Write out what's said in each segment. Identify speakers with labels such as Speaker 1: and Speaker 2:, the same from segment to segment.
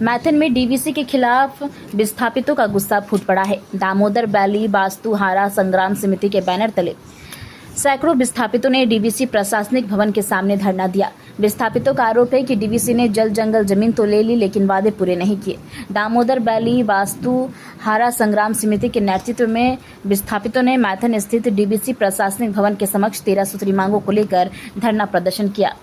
Speaker 1: मैथन में डीवीसी के खिलाफ विस्थापितों का गुस्सा फूट पड़ा है। दामोदर वैली वास्तुहारा संग्राम समिति के बैनर तले सैकड़ों विस्थापितों ने डीवीसी प्रशासनिक भवन के सामने धरना दिया। विस्थापितों का आरोप है कि डीवीसी ने जल जंगल जमीन तो ले ली, लेकिन वादे पूरे नहीं किए। दामोदर वैली वास्तुहारा संग्राम समिति के नेतृत्व में विस्थापितों ने मैथन स्थित डीवीसी प्रशासनिक भवन के समक्ष 13 सूत्री मांगों को लेकर धरना प्रदर्शन किया।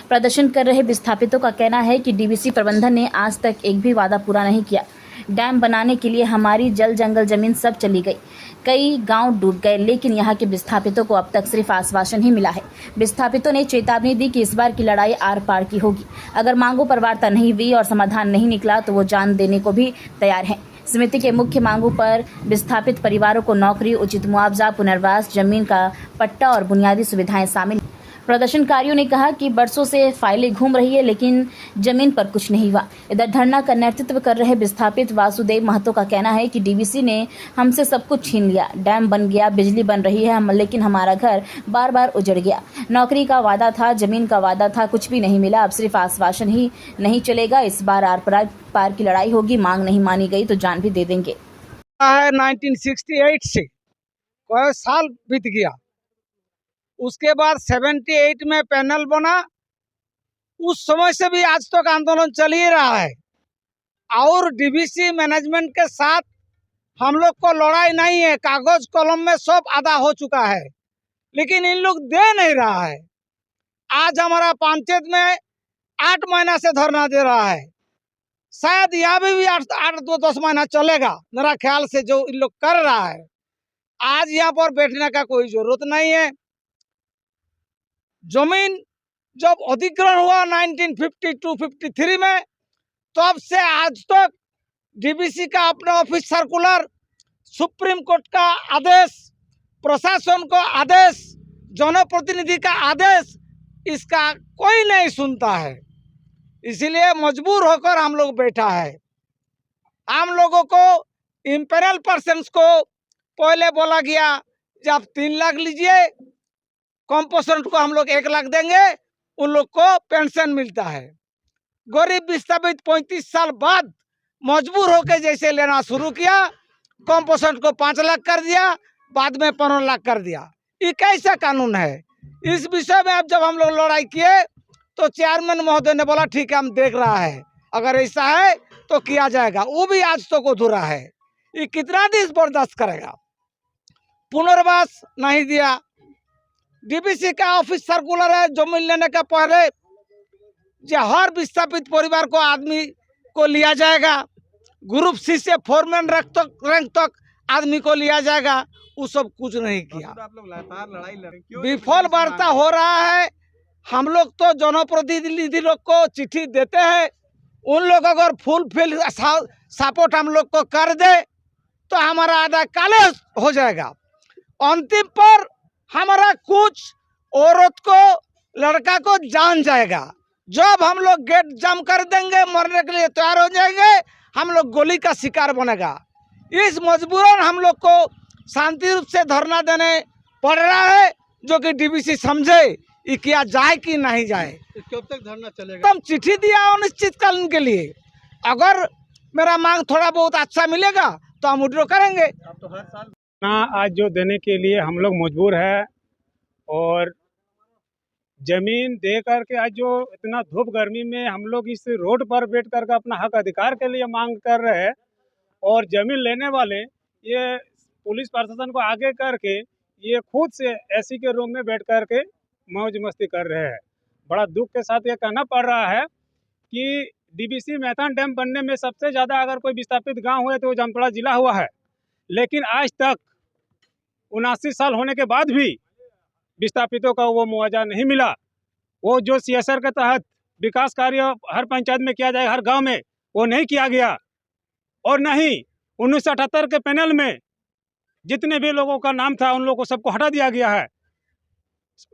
Speaker 1: प्रदर्शन कर रहे विस्थापितों का कहना है कि डीवीसी प्रबंधन ने आज तक एक भी वादा पूरा नहीं किया। डैम बनाने के लिए हमारी जल जंगल जमीन सब चली गई, कई गांव डूब गए, लेकिन यहां के विस्थापितों को अब तक सिर्फ आश्वासन ही मिला है। विस्थापितों ने चेतावनी दी कि इस बार की लड़ाई आर पार की होगी। अगर मांगों पर वार्ता नहीं हुई और समाधान नहीं निकला तो वो जान देने को भी तैयार हैं। समिति के मुख्य मांगों पर विस्थापित परिवारों को नौकरी, उचित मुआवजा, पुनर्वास, जमीन का पट्टा और बुनियादी सुविधाएं शामिल। प्रदर्शनकारियों ने कहा कि बरसों से फाइलें घूम रही है, लेकिन जमीन पर कुछ नहीं हुआ। इधर धरना का नेतृत्व कर रहे विस्थापित वासुदेव महतो का कहना है कि डीवीसी ने हमसे सब कुछ छीन लिया। डैम बन गया, बिजली बन रही है, लेकिन हमारा घर बार बार उजड़ गया। नौकरी का वादा था, जमीन का वादा था, कुछ भी नहीं मिला। अब सिर्फ आश्वासन ही नहीं चलेगा, इस बार आर पार की लड़ाई होगी। मांग नहीं मानी गई तो जान भी दे देंगे।
Speaker 2: 1968 से कोई साल बीत गया, उसके बाद 78 में पैनल बना। उस समय से भी आज तक आंदोलन चल ही रहा है और डीवीसी मैनेजमेंट के साथ हम लोग को लड़ाई नहीं है। कागज कलम में सब आधा हो चुका है, लेकिन इन लोग दे नहीं रहा है। आज हमारा पंचायत में 8 महीना से धरना दे रहा है। शायद यहाँ भी 8-10 महीना चलेगा मेरा ख्याल से, जो इन लोग कर रहा है। आज यहाँ पर बैठने का कोई जरूरत नहीं है। जमीन जब अधिग्रहण हुआ 1952-53 में, तब से आज तक डीवीसी का अपना ऑफिस सर्कुलर, सुप्रीम कोर्ट का आदेश, प्रशासन को आदेश, जनप्रतिनिधि का आदेश, इसका कोई नहीं सुनता है। इसीलिए मजबूर होकर हम लोग बैठा है। हम लोगों को इम्पेरियल पर्सन्स को पहले बोला गया जब 3 लाख लीजिए, कॉम्पोसेंट को हम लोग 1 लाख देंगे, उन लोग को पेंशन मिलता है। गरीब विस्थापित 35 साल बाद मजबूर होकर जैसे लेना शुरू किया, कॉम्पोसेंट को 5 लाख कर दिया, बाद में 15 लाख कर दिया। ये कैसा कानून है? इस विषय में अब जब हम लोग लड़ाई किए तो चेयरमैन महोदय ने बोला ठीक है, हम देख रहा है, अगर ऐसा है तो किया जाएगा। वो भी आज तक अधूरा है। ये कितना दिन बर्दाश्त करेगा? पुनर्वास नहीं दिया। डीवीसी का ऑफिस सर्कुलर है, जमीन लेने का पहले जो हर विस्थापित परिवार को आदमी को लिया जाएगा, ग्रुप सी से फोरमैन रैंक तक आदमी को लिया जाएगा, वो सब कुछ नहीं किया।
Speaker 3: आप लोग लगातार लड़ाई लड़ रहे हैं,
Speaker 2: विफल वार्ता हो रहा है। हम लोग तो जनप्रतिनिधि लोग को चिट्ठी देते हैं, उन लोग अगर फुलफिल सपोर्ट हम लोग को कर दे तो हमारा आधा काले हो जाएगा। अंतिम पर हमारा कुछ औरत को, लड़का को जान जाएगा। जब हम लोग गेट जाम कर देंगे, मरने के लिए तैयार हो जाएंगे, हम लोग गोली का शिकार बनेगा। इस मजबूरन हम लोग को शांति रूप से धरना देने पड़ रहा है, जो कि डीवीसी समझे ये किया जाए कि नहीं जाए।
Speaker 3: कब तक धरना चलेगा?
Speaker 2: हम चिट्ठी दिया अनिश्चितकालीन के लिए। अगर मेरा मांग थोड़ा बहुत अच्छा मिलेगा तो हम विड्रॉ करेंगे।
Speaker 3: आप तो हर साल
Speaker 4: आज जो देने के लिए हम लोग मजबूर है, और जमीन दे करके आज जो इतना धूप गर्मी में हम लोग इस रोड पर बैठ करके अपना हक अधिकार के लिए मांग कर रहे हैं, और जमीन लेने वाले ये पुलिस प्रशासन को आगे करके ये खुद से एसी के रूम में बैठ करके मौज मस्ती कर रहे हैं। बड़ा दुख के साथ ये कहना पड़ रहा है कि डीवीसी मैथन डैम बनने में सबसे ज़्यादा अगर कोई विस्थापित गांव हुए तो जामताड़ा जिला हुआ है, लेकिन आज तक 79 साल होने के बाद भी विस्थापितों का वो मुआवजा नहीं मिला। वो जो CSR के तहत विकास कार्य हर पंचायत में किया जाए, हर गांव में, वो नहीं किया गया। और नहीं 1978 के पैनल में जितने भी लोगों का नाम था उन लोगों को सबको हटा दिया गया है।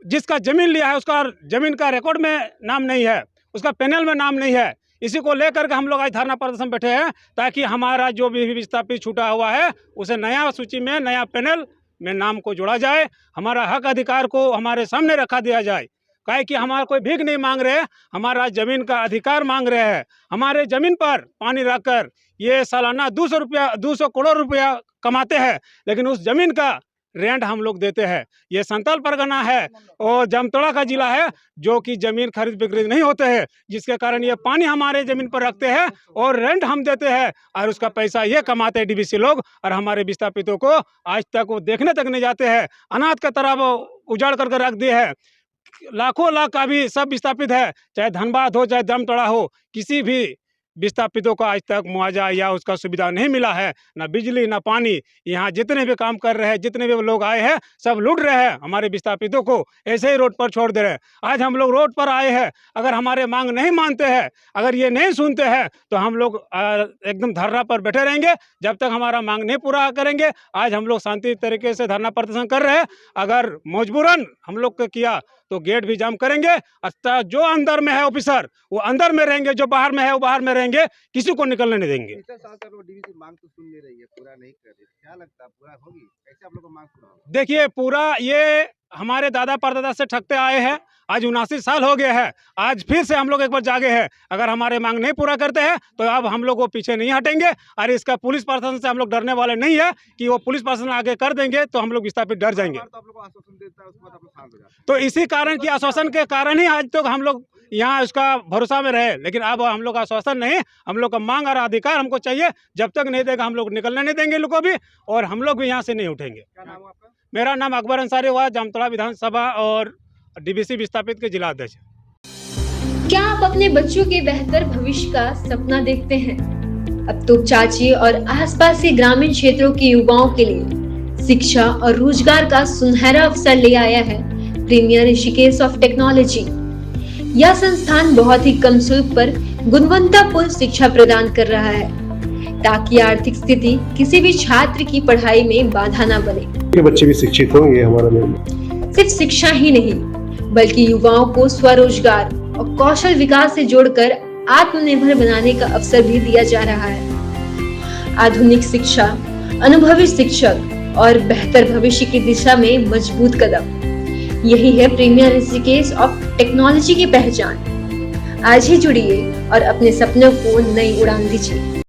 Speaker 4: जिसका जमीन लिया है उसका जमीन का रिकॉर्ड में नाम नहीं है, उसका पैनल में नाम नहीं है। इसी को लेकर के हम लोग आज धरना प्रदर्शन बैठे हैं, ताकि हमारा जो भी विस्थापित छूटा हुआ है उसे नया सूची में, नया पैनल में नाम को जोड़ा जाए, हमारा हक अधिकार को हमारे सामने रखा दिया जाए। काहे कि हमारा कोई भीख नहीं मांग रहे हैं, हमारा जमीन का अधिकार मांग रहे हैं। हमारे जमीन पर पानी रखकर ये सालाना 200 करोड़ रुपया कमाते हैं, लेकिन उस जमीन का रेंट हम लोग देते हैं। ये संथाल परगना है और जामताड़ा का जिला है जो कि जमीन खरीद बिक्री नहीं होते हैं, जिसके कारण ये पानी हमारे जमीन पर रखते हैं और रेंट हम देते हैं और उसका पैसा ये कमाते हैं डीबीसी लोग। और हमारे विस्थापितों को आज तक वो देखने तक नहीं जाते हैं, अनाथ का तरह वो उजाड़ करके रख दिए हैं। लाखों लाख का भी सब विस्थापित है, चाहे धनबाद हो चाहे जामताड़ा हो, किसी भी विस्थापितों को आज तक मुआवजा या उसका सुविधा नहीं मिला है, ना बिजली ना पानी। यहाँ जितने भी काम कर रहे हैं, जितने भी लोग आए हैं, सब लूट रहे हैं हमारे विस्थापितों को, ऐसे ही रोड पर छोड़ दे रहे हैं। आज हम लोग रोड पर आए हैं, अगर हमारे मांग नहीं मानते हैं, अगर ये नहीं सुनते हैं तो हम लोग एकदम धरना पर बैठे रहेंगे जब तक हमारा मांग नहीं पूरा करेंगे। आज हम लोग शांति तरीके से धरना प्रदर्शन कर रहे हैं, अगर मजबूरन हम लोग को किया तो गेट भी जाम करेंगे। जो अंदर में है ऑफिसर वो अंदर में रहेंगे, जो बाहर में है वो बाहर में रहेंगे, किसी को निकलने नहीं देंगे।
Speaker 3: इतने साल से लोग डीबीसी मांग तो सुन ले रही है, पूरा नहीं कर रही, क्या लगता है पूरा होगी? कैसे आप लोग को मांग पूरा होगी?
Speaker 4: देखिए, पूरा ये हमारे दादा परदादा से ठगते आए हैं, आज 79 साल हो गए हैं, आज फिर से हम लोग एक बार जागे हैं। अगर हमारे मांग नहीं पूरा करते हैं तो अब हम लोग वो पीछे नहीं हटेंगे। और इसका पुलिस प्रशासन से हम लोग डरने वाले नहीं है कि वो पुलिस प्रशासन आगे कर देंगे तो हम लोग विस्थापित डर जाएंगे।
Speaker 3: तो आप लोग को आश्वासन देता है, उसके बाद आप लोग शांत हो जाते हैं।
Speaker 4: तो इसी कारण की आश्वासन के कारण ही आज तक हम लोग यहाँ उसका भरोसा में रहे, लेकिन अब हम लोग आश्वासन नहीं, हम लोग का मांग और अधिकार हमको चाहिए। जब तक नहीं देगा हम लोग निकलने नहीं देंगे लोगों भी, और हम लोग भी यहाँ से नहीं उठेंगे।
Speaker 3: क्या नाम है आपका?
Speaker 4: मेरा नाम अकबर अंसारी हुआ, जामताड़ा विधानसभा और डीबीसी विस्थापित के जिला अध्यक्ष।
Speaker 5: क्या आप अपने बच्चों के बेहतर भविष्य का सपना देखते हैं? अब तो चाची और आसपास के ग्रामीण क्षेत्रों के युवाओं के लिए शिक्षा और रोजगार का सुनहरा अवसर ले आया है प्रीमियर ऋषिकेश ऑफ टेक्नोलॉजी। यह संस्थान बहुत ही कम शुल्क पर गुणवत्तापूर्ण शिक्षा प्रदान कर रहा है ताकि आर्थिक स्थिति किसी भी छात्र की पढ़ाई में बाधा न बने।
Speaker 6: के बच्चे भी शिक्षित हों, ये हमारा निर्णय।
Speaker 5: सिर्फ शिक्षा ही नहीं बल्कि युवाओं को स्वरोजगार और कौशल विकास से जोड़कर आत्मनिर्भर बनाने का अवसर भी दिया जा रहा है। आधुनिक शिक्षा, अनुभवी शिक्षक और बेहतर भविष्य की दिशा में मजबूत कदम, यही है प्रीमियर ऋषिकेश ऑफ टेक्नोलॉजी की पहचान। आज ही जुड़िए और अपने सपनों को नई उड़ान दीजिए।